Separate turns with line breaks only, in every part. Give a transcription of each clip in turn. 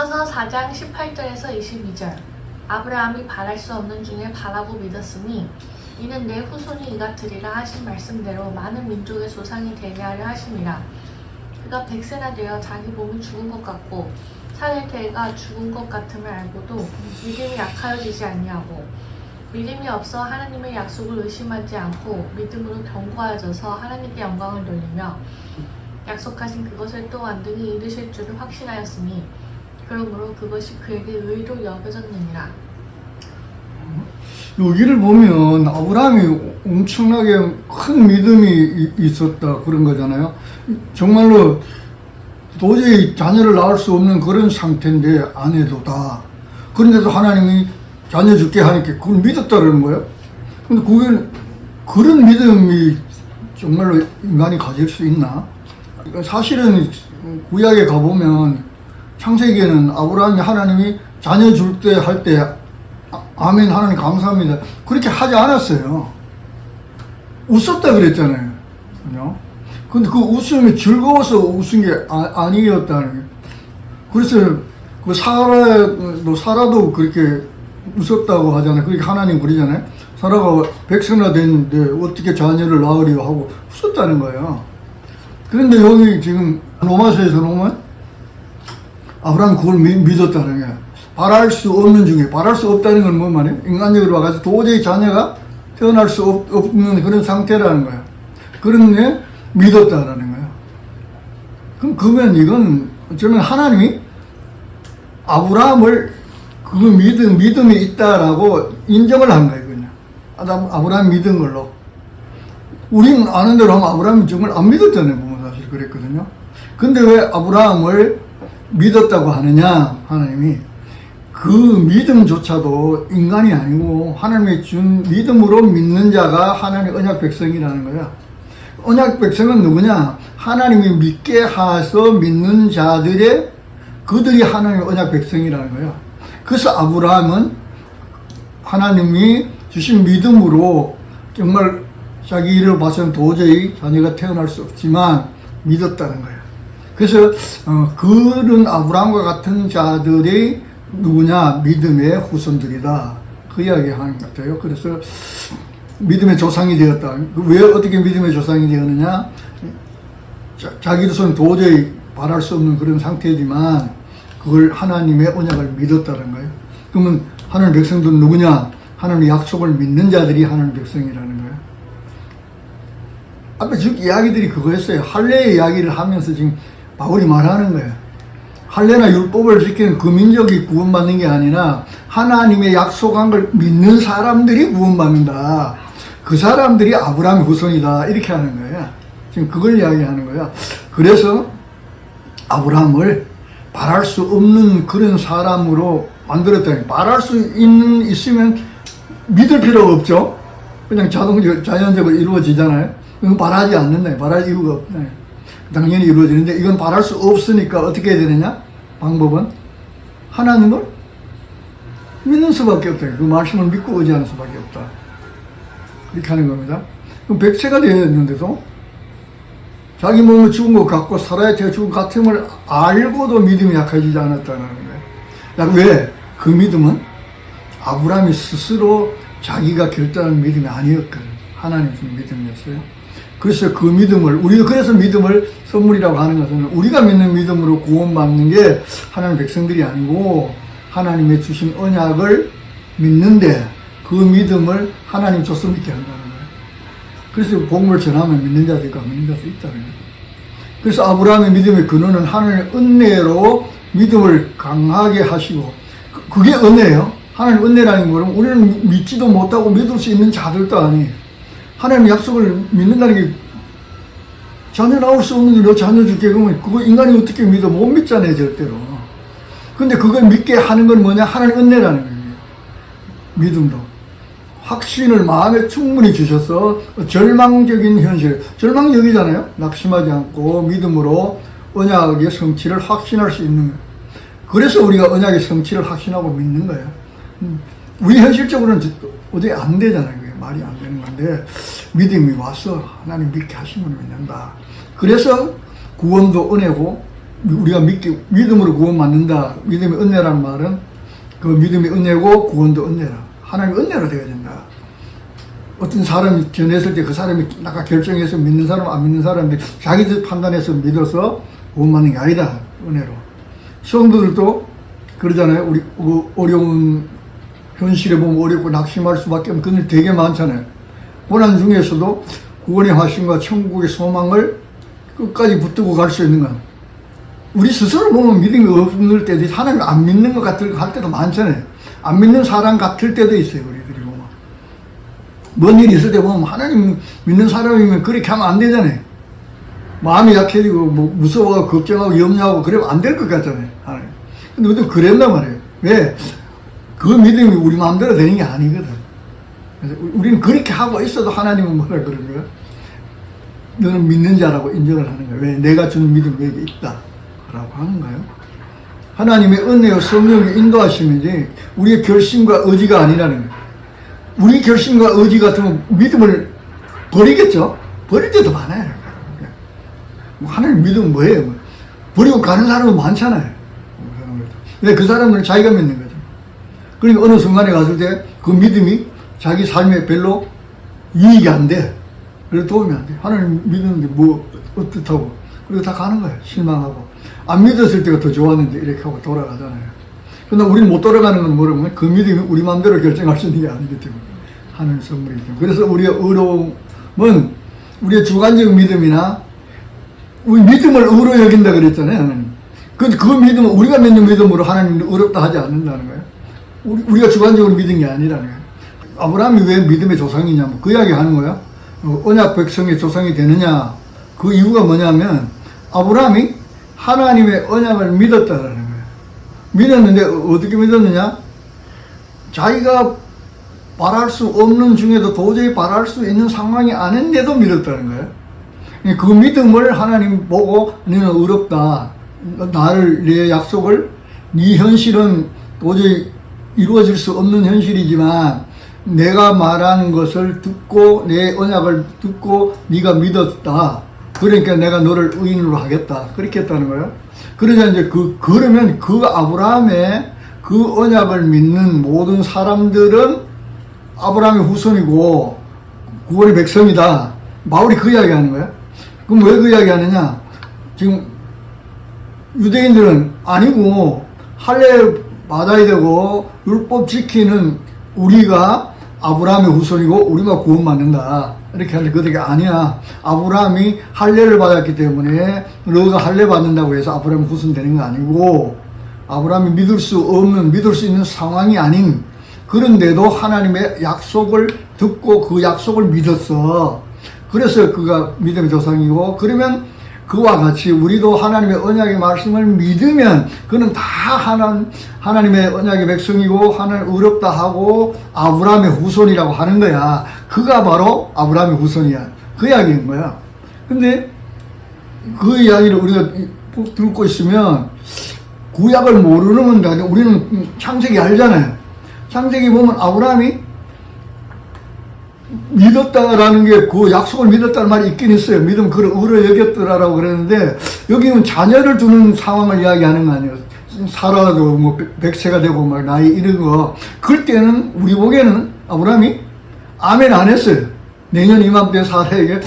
에베소서 4장 18절에서 22절. 아브라함이 바랄 수 없는 중에 바라고 믿었으니 이는 내 후손이 이같으리라 하신 말씀대로 많은 민족의 조상이 되게 하려 하심이라. 그가 100세나 되어 자기 몸이 죽은 것 같고 사낼 때가 죽은 것 같음을 알고도 믿음이 약하여지지 아니하고 믿음이 없어 하나님의 약속을 의심하지 않고 믿음으로 견고하여져서 하나님께 영광을 돌리며 약속하신 그것을 또 완전히 이루실 줄을 확신하였으니 그러므로 그것이 그에게 의로 여겨졌느니라.
여기를 보면 아브라함이 엄청나게 큰 믿음이 있었다 그런 거잖아요. 정말로 도저히 자녀를 낳을 수 없는 그런 상태인데 아내도다. 그런데도 하나님이 자녀 줄게 하니까 그걸 믿었다는 거예요. 근데 그런 믿음이 정말로 인간이 가질 수 있나? 사실은 구약에 가보면 창세기에는 아브라함이 하나님이 자녀 줄 때 할 때 아멘 하나님 감사합니다 그렇게 하지 않았어요. 웃었다 그랬잖아요. 그죠? 근데 그 웃음이 즐거워서 웃은 게 아니었다는 거예요. 그래서 그 사라도 그렇게 웃었다고 하잖아요. 그렇게 하나님 그러잖아요. 사라가 100세나 됐는데 어떻게 자녀를 낳으려 하고 웃었다는 거예요. 그런데 여기 지금 로마서에서 보면 아브라함이 그걸 믿었다는 거예요. 바랄 수 없는 중에, 바랄 수 없다는 건 뭐 말이에요? 인간적으로 와가지고 도저히 자녀가 태어날 수 없는 그런 상태라는 거예요. 그런데 믿었다라는 거예요. 그러면 이건 어쩌면 하나님이 아브라함을 그 믿음이 있다라고 인정을 한 거예요, 그냥. 아브라함 믿은 걸로. 우리는 아는 대로 하면 아브라함이 정말 안 믿었잖아요, 보면 사실 그랬거든요. 근데 왜 아브라함을 믿었다고 하느냐, 하나님이. 그 믿음조차도 인간이 아니고 하나님이 준 믿음으로 믿는 자가 하나님의 언약 백성이라는 거야. 언약 백성은 누구냐? 하나님이 믿게 하서 믿는 자들의 그들이 하나님의 언약 백성이라는 거야. 그래서 아브라함은 하나님이 주신 믿음으로 정말 자기 일을 봐서는 도저히 자녀가 태어날 수 없지만 믿었다는 거야. 그래서 그런 아브라함과 같은 자들이 누구냐? 믿음의 후손들이다. 그 이야기 하는 것 같아요. 그래서 믿음의 조상이 되었다. 왜 어떻게 믿음의 조상이 되었느냐? 자기로서는 도저히 바랄 수 없는 그런 상태지만 그걸 하나님의 언약을 믿었다는 거예요. 그러면 하나님 백성들은 누구냐? 하나님의 약속을 믿는 자들이 하나님 백성이라는 거예요. 아까 즉 이야기들이 그거였어요. 할례의 이야기를 하면서 지금 바울이 말하는 거예요. 할례나 율법을 지키는 그 민족이 구원받는 게 아니라 하나님의 약속한 걸 믿는 사람들이 구원받는다. 그 사람들이 아브라함의 후손이다. 이렇게 하는 거예요. 지금 그걸 이야기하는 거야. 그래서 아브라함을 바랄 수 없는 그런 사람으로 만들었다. 바랄 수 있으면 믿을 필요가 없죠. 그냥 자연적으로 이루어지잖아요. 이건 바라지 않는다. 바랄 이유가 없다. 당연히 이루어지는데 이건 바랄 수 없으니까 어떻게 해야 되느냐? 방법은 하나님을 믿는 수밖에 없다. 그 말씀을 믿고 의지하는 수밖에 없다. 이렇게 하는 겁니다. 그럼 100세가 되었는데도 자기 몸을 죽은 것 같고 살아야 돼 죽은 것 같음을 알고도 믿음이 약해지지 않았다는 거예요. 왜? 그 믿음은 아브라함이 스스로 자기가 결단한 믿음이 아니었거든. 하나님 준 믿음이었어요. 그래서 그 믿음을, 우리가 그래서 믿음을 선물이라고 하는 것은 우리가 믿는 믿음으로 구원받는 게 하나님 백성들이 아니고 하나님의 주신 언약을 믿는데 그 믿음을 하나님 줬으면 믿게 한다는 거예요. 그래서 복음을 전하면 믿는 자들과 믿는 자들이 있다는 거예요. 그래서 아브라함의 믿음의 근원은 하나님의 은혜로 믿음을 강하게 하시고 그게 은혜예요. 하나님 은혜라는 거는 우리는 믿지도 못하고 믿을 수 있는 자들도 아니에요. 하나님의 약속을 믿는다는 게 자녀 나올 수 없는데 너 자녀 줄게 그러면 그거 인간이 어떻게 믿어? 못 믿잖아요 절대로. 근데 그걸 믿게 하는 건 뭐냐? 하나님 은혜라는 거예요. 믿음도 확신을 마음에 충분히 주셔서 절망적인 현실, 절망적이잖아요. 낙심하지 않고 믿음으로 언약의 성취를 확신할 수 있는 거예요. 그래서 우리가 언약의 성취를 확신하고 믿는 거예요. 우리 현실적으로는 어디 안 되잖아요. 말이 안 되는 건데 믿음이 와서 하나님 믿게 하시면 믿는다. 그래서 구원도 은혜고 우리가 믿음으로 구원받는다. 믿음의 은혜라는 말은 그 믿음의 은혜고 구원도 은혜라. 하나님의 은혜로 되어야 된다. 어떤 사람이 전했을 때 그 사람이 나가 결정해서 믿는 사람 안 믿는 사람인데 자기들 판단해서 믿어서 구원받는 게 아니다. 은혜로. 성도들도 그러잖아요. 우리 어려운 현실에 보면 어렵고 낙심할 수밖에 없는 그런 되게 많잖아요. 고난 중에서도 구원의 화신과 천국의 소망을 끝까지 붙들고 갈 수 있는 건 우리 스스로 보면 믿음이 없을 때도 하나님을 안 믿는 것 같을 할 때도 많잖아요. 안 믿는 사람 같을 때도 있어요. 우리들이 보면 뭔 일이 있을 때 보면 하나님 믿는 사람이면 그렇게 하면 안 되잖아요. 마음이 약해지고 뭐 무서워하고 걱정하고 염려하고 그러면 안 될 것 같잖아요. 하나님. 근데 우리도 그랬단 말이에요. 왜? 그 믿음이 우리 마음대로 되는 게 아니거든. 그래서 우리는 그렇게 하고 있어도 하나님은 뭐라 그러는 거야? 너는 믿는 자라고 인정을 하는 거야. 왜? 내가 주는 믿음이 여기 있다. 라고 하는 거예요. 하나님의 은혜와 성령의 인도하심이지 우리의 결심과 의지가 아니라는 거예요. 우리 결심과 의지 같으면 믿음을 버리겠죠? 버릴 때도 많아요. 뭐 하나님 믿으면 뭐예요? 버리고 가는 사람은 많잖아요. 근데 그 사람은 자기가 믿는 거죠. 그러니까 어느 순간에 갔을 때 그 믿음이 자기 삶에 별로 이익이 안 돼. 그래서 도움이 안 돼. 하나님 믿는데 뭐 어떻다고. 그리고 다 가는 거예요. 실망하고. 안 믿었을 때가 더 좋았는데 이렇게 하고 돌아가잖아요. 근데 우리는 못 돌아가는 건 뭐라면 그 믿음이 우리 마음대로 결정할 수 있는 게 아니기 때문에. 하나님 선물이기 때문에. 그래서 우리의 의로움은 우리의 주관적 믿음이나 우리 믿음을 의로 여긴다 그랬잖아요. 하나님. 그 믿음은 우리가 믿는 믿음으로 하나님을 어렵다 하지 않는다는 거예요. 우리가 주관적으로 믿은 게 아니라는 거예요. 아브라함이 왜 믿음의 조상이냐면 그 이야기 하는 거야. 언약 백성의 조상이 되느냐. 그 이유가 뭐냐면 아브라함이 하나님의 언약을 믿었다라는 거예요. 믿었는데 어떻게 믿었느냐? 자기가 바랄 수 없는 중에도 도저히 바랄 수 있는 상황이 아닌데도 믿었다는 거예요. 그 믿음을 하나님 보고 너는 어렵다. 내 약속을 네 현실은 도저히 이루어질 수 없는 현실이지만 내가 말하는 것을 듣고 내 언약을 듣고 네가 믿었다. 그러니까 내가 너를 의인으로 하겠다. 그렇게 했다는 거예요. 그러자 이제 그러면 그 아브라함의 그 언약을 믿는 모든 사람들은 아브라함의 후손이고 구원의 백성이다. 바울이 그 이야기 하는 거예요. 그럼 왜 그 이야기 하느냐? 지금 유대인들은 아니고 할례 받아야 되고 율법 지키는 우리가 아브라함의 후손이고 우리가 구원받는다. 이렇게 하는데 그들이 아니야. 아브라함이 할례를 받았기 때문에 너가 할례 받는다고 해서 아브라함 후손 되는 거 아니고 아브라함이 믿을 수 있는 상황이 아닌 그런데도 하나님의 약속을 듣고 그 약속을 믿었어. 그래서 그가 믿음의 조상이고 그러면 그와 같이 우리도 하나님의 언약의 말씀을 믿으면 그는 다 하나님의 언약의 백성이고 하나님 어렵다 하고 아브라함의 후손이라고 하는 거야. 그가 바로 아브라함의 후손이야. 그 이야기인 거야. 근데 그 이야기를 우리가 듣고 있으면 구약을 모르는 건데 우리는 창세기 알잖아요. 창세기 보면 아브라함이 믿었다라는 게 그 약속을 믿었다는 말이 있긴 있어요. 믿음 그를 의로 여겼더라라고 그랬는데 여기는 자녀를 두는 상황을 이야기하는 거 아니에요. 살아도 뭐 100세가 되고 막 나이 이런 거. 그럴 때는 우리 보기에는 아브라함이 아멘 안 했어요. 내년 이맘때 사라에게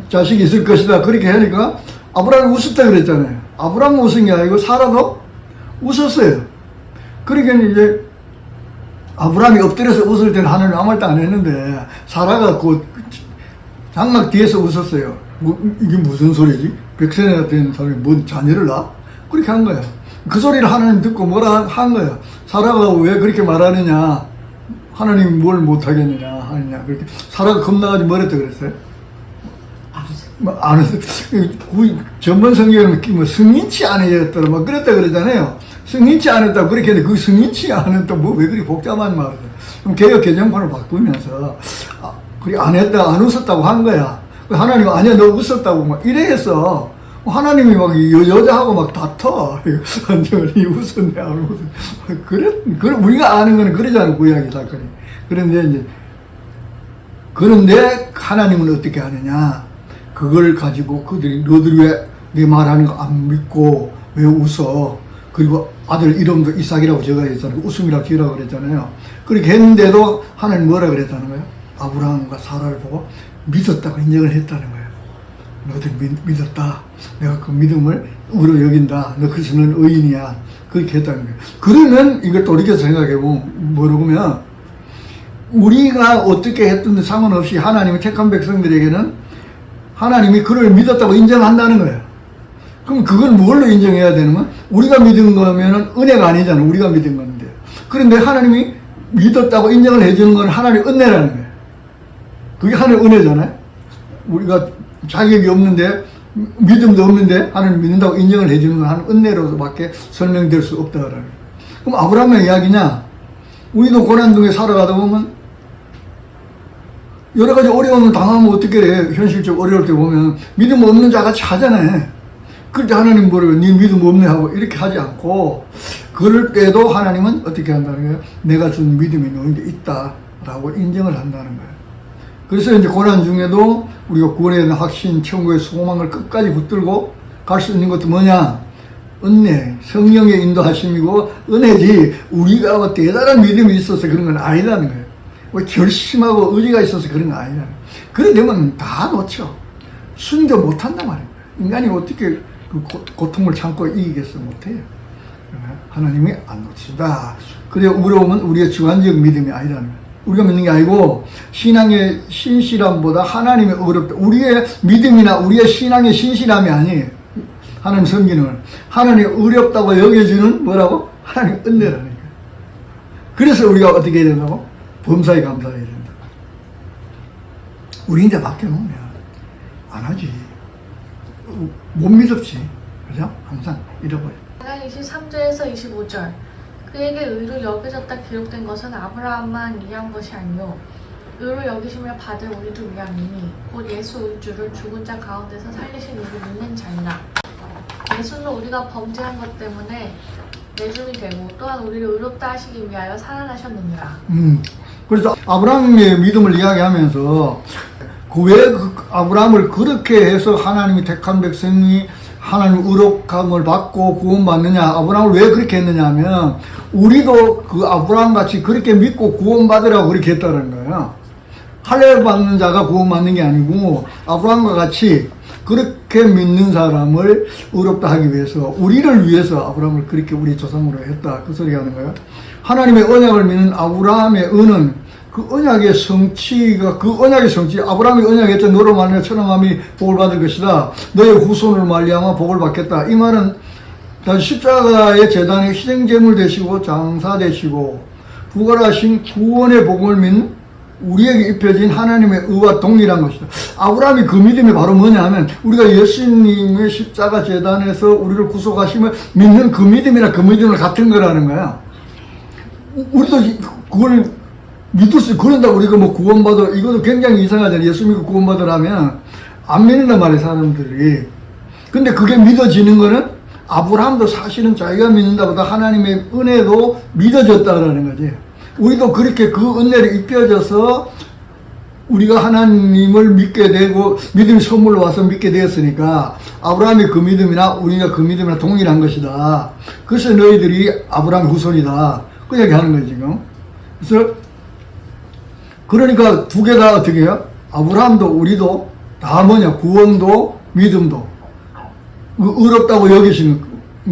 자식이 있을 것이다. 그렇게 하니까 아브라함이 웃었다 그랬잖아요. 아브라함은 웃은 게 아니고 사라도 웃었어요. 그러니까 이제 아브라함이 엎드려서 웃을 때는 하나님 아무 말도 안 했는데 사라가 그 장막 뒤에서 웃었어요. 이게 무슨 소리지? 100세나 된 사람이 뭔 자녀를 낳아? 그렇게 한 거야. 그 소리를 하나님 듣고 뭐라 한 거야. 사라가 왜 그렇게 말하느냐? 하나님 뭘 못하겠느냐 하느냐. 그렇게 사라가 겁나가지고 뭐랬다 그랬어요? 안 했어요. 전번 성경은 뭐 승인치 않으셨더라 뭐 그랬다 그러잖아요. 승인치 않았다고 그렇게 했는데 그 승인치 않았다고 뭐 왜 그렇게 복잡한 말을 해. 그럼 개혁 개정판을 바꾸면서 그래 안 했다 안 웃었다고 한 거야. 하나님 아니야 너 웃었다고 막 이래 해서 하나님이 막 여자하고 막 다퉈. 완전히 웃었네 안 웃었네. 그래 우리가 아는 거는 그러잖아 구약의 사건이. 그런데 하나님은 어떻게 하느냐? 그걸 가지고 너들이 왜 내 말하는 거 안 믿고 왜 웃어? 그리고 아들 이름도 이삭이라고 적어 있잖아요. 웃음이라고 지으라고 그랬잖아요. 그렇게 했는데도 하나님 뭐라 그랬다는 거예요? 아브라함과 사라를 보고 믿었다고 인정을 했다는 거예요. 너도 믿었다. 내가 그 믿음을 의로 여긴다. 너 그래서 넌 의인이야. 그렇게 했다는 거예요. 그러면 이걸 돌이켜서 생각해보면 뭐라고면 우리가 어떻게 했든 상관없이 하나님이 택한 백성들에게는 하나님이 그를 믿었다고 인정한다는 거예요. 그럼 그걸 뭘로 인정해야 되는 거야? 우리가 믿은 거면은 은혜가 아니잖아. 우리가 믿은 건데. 그런데 하나님이 믿었다고 인정을 해주는 건 하나님의 은혜라는 거예요. 그게 하나님의 은혜잖아요. 우리가 자격이 없는데 믿음도 없는데 하나님 믿는다고 인정을 해주는 건 하나님 은혜로밖에 설명될 수 없다라는 거예요. 그럼 아브라함의 이야기냐? 우리도 고난 중에 살아가다 보면 여러 가지 어려움을 당하면 어떻게 해? 현실적 어려울 때 보면 믿음 없는 자같이 하잖아요. 그럴 때 하나님 뭐라고 네 믿음 없네 하고 이렇게 하지 않고 그럴 때도 하나님은 어떻게 한다는 거예요? 내가 준 믿음이 너에게 있다라고 인정을 한다는 거예요. 그래서 이제 고난 중에도 우리가 구원에 대한 확신, 천국의 소망을 끝까지 붙들고 갈 수 있는 것도 뭐냐? 은혜, 성령의 인도하심이고 은혜지 우리가 뭐 대단한 믿음이 있어서 그런 건 아니라는 거예요. 뭐 결심하고 의지가 있어서 그런 건 아니라는 거예요. 그래 되면 다 놓쳐. 순교 못한단 말이에요. 인간이 어떻게 그 고통을 참고 이기겠어? 못해요. 하나님이 안 놓치다. 그래 어려우면 우리의 주관적 믿음이 아니라는 거예요. 우리가 믿는 게 아니고 신앙의 신실함보다 하나님의 어렵다. 우리의 믿음이나 우리의 신앙의 신실함이 아니에요. 하나님 섬기는 하나님이 어렵다고 여겨주는 뭐라고? 하나님 은혜라는 거예요. 그래서 우리가 어떻게 해야 된다고? 범사에 감사해야 된다. 우리 이제 맡겨놓으면 안 하지. 못 믿었지. 그죠? 항상 잃어버려.
장 23절에서 25절 그에게 의로 여겨졌다 기록된 것은 아브라함만 위한 것이 아니요 의로 여기심을 받을 우리도 위함이니 곧 예수 우리 주를 죽은 자 가운데서 살리신 이를 믿는 자니라. 예수는 우리가 범죄한 것 때문에 내줌이 되고 또한 우리를 의롭다 하시기 위하여 살아나셨느니라.
그래서 아브라함의 믿음을 이야기하면서 왜 아브라함을 그렇게 해서 하나님이 택한 백성이 하나님 의롭감을 받고 구원받느냐? 아브라함을 왜 그렇게 했느냐 하면 우리도 그 아브라함 같이 그렇게 믿고 구원받으라고 그렇게 했다는 거예요. 할례 받는 자가 구원받는 게 아니고 아브라함과 같이 그렇게 믿는 사람을 의롭다 하기 위해서 우리를 위해서 아브라함을 그렇게 우리 조상으로 했다. 그 소리 하는 거예요. 하나님의 언약을 믿는 아브라함의 은은 그 언약의 성취가 그 언약의 성취 아브라함이 언약했죠. 너로 말미암아 천하만이 복을 받을 것이다. 너의 후손을 말미암아 복을 받겠다. 이 말은 십자가의 제단의 희생제물 되시고 장사 되시고 부활하신 구원의 복을 믿는 우리에게 입혀진 하나님의 의와 동일한 것이다. 아브라함이 그 믿음이 바로 뭐냐 하면 우리가 예수님의 십자가 제단에서 우리를 구속하심을 믿는 그 믿음이나 그 믿음을 같은 거라는 거야. 우리도 그걸 믿을 수, 그런다고 우리가 뭐 구원받아, 이것도 굉장히 이상하잖아요. 예수 믿고 구원받으라면 안 믿는단 말이에요, 사람들이. 근데 그게 믿어지는 거는 아브라함도 사실은 자기가 믿는다보다 하나님의 은혜도 믿어졌다라는 거지. 우리도 그렇게 그 은혜를 입혀져서 우리가 하나님을 믿게 되고 믿음이 선물로 와서 믿게 되었으니까 아브라함의 그 믿음이나 우리가 그 믿음이나 동일한 것이다. 그래서 너희들이 아브라함의 후손이다. 그 얘기 하는 거예요, 지금. 그래서 그러니까 두 개 다 어떻게 해요? 아브라함도 우리도 다 뭐냐? 구원도 믿음도 의롭다고 여기시는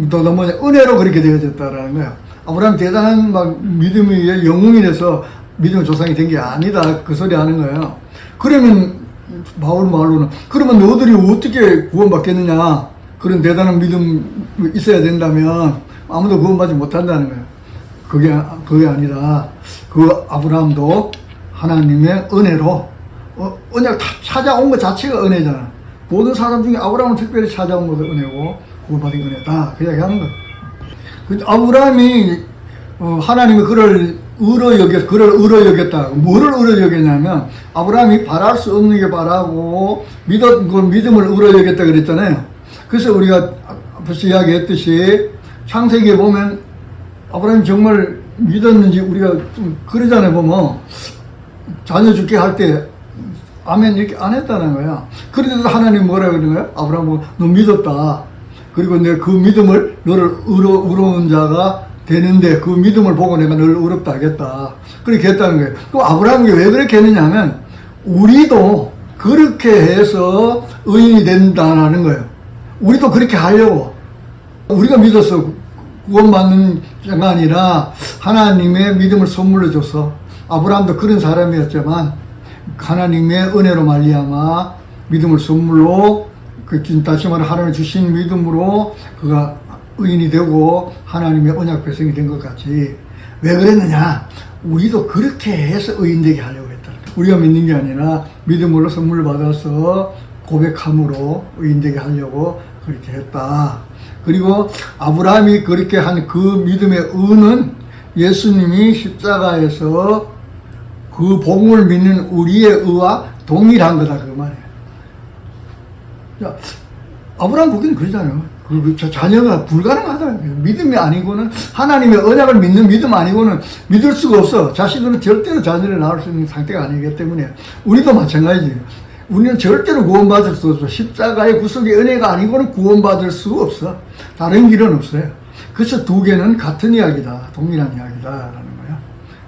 또 뭐냐? 은혜로 그렇게 되어졌다라는 거야. 아브라함 대단한 막 믿음의 영웅이라서 믿음의 조상이 된 게 아니다. 그 소리 하는 거예요. 그러면 바울 말로는 그러면 너희들이 어떻게 구원받겠느냐? 그런 대단한 믿음 있어야 된다면 아무도 구원받지 못한다는 거예요. 그게 아니라 그 아브라함도 하나님의 은혜로 언약 찾아온 것 자체가 은혜잖아. 모든 사람 중에 아브라함을 특별히 찾아온 것도 은혜고 구원받은 은혜다. 그 이야기 하는 거야. 근데 아브라함이 하나님이 그를 의로 여겼다. 뭐를 의로 여겼냐면 아브라함이 바랄 수 없는 게 바라고 믿음을 의로 여겼다 그랬잖아요. 그래서 우리가 앞에서 이야기했듯이 창세기에 보면 아브라함이 정말 믿었는지 우리가 좀 그러잖아요. 보면 자녀 죽게 할 때 아멘 이렇게 안 했다는 거야. 그런데도 하나님 뭐라 그러는 거야? 아브라함 너 믿었다. 그리고 내 그 믿음을 너를 의로운 자가 되는데 그 믿음을 보고 내가 너를 의롭다 하겠다. 그렇게 했다는 거예요. 그럼 아브라함이 왜 그렇게 했느냐 하면 우리도 그렇게 해서 의인이 된다는 거예요. 우리도 그렇게 하려고. 우리가 믿어서 구원받는 자가 아니라 하나님의 믿음을 선물로 줘서 아브라함도 그런 사람이었지만 하나님의 은혜로 말미암아 믿음을 선물로 다시 말해 하나님이 주신 믿음으로 그가 의인이 되고 하나님의 언약 백성이 된 것 같이 왜 그랬느냐? 우리도 그렇게 해서 의인되게 하려고 했다. 우리가 믿는 게 아니라 믿음으로 선물을 받아서 고백함으로 의인되게 하려고 그렇게 했다. 그리고 아브라함이 그렇게 한 그 믿음의 의는 예수님이 십자가에서 그 복음을 믿는 우리의 의와 동일한 거다 그 말이에요. 자, 아브라함 보기는 그러잖아요. 자녀가 불가능하다. 믿음이 아니고는 하나님의 언약을 믿는 믿음 아니고는 믿을 수가 없어. 자식은 절대로 자녀를 낳을 수 있는 상태가 아니기 때문에 우리도 마찬가지예요. 우리는 절대로 구원받을 수 없어. 십자가의 구속의 은혜가 아니고는 구원받을 수 없어. 다른 길은 없어요. 그래서 두 개는 같은 이야기다. 동일한 이야기다.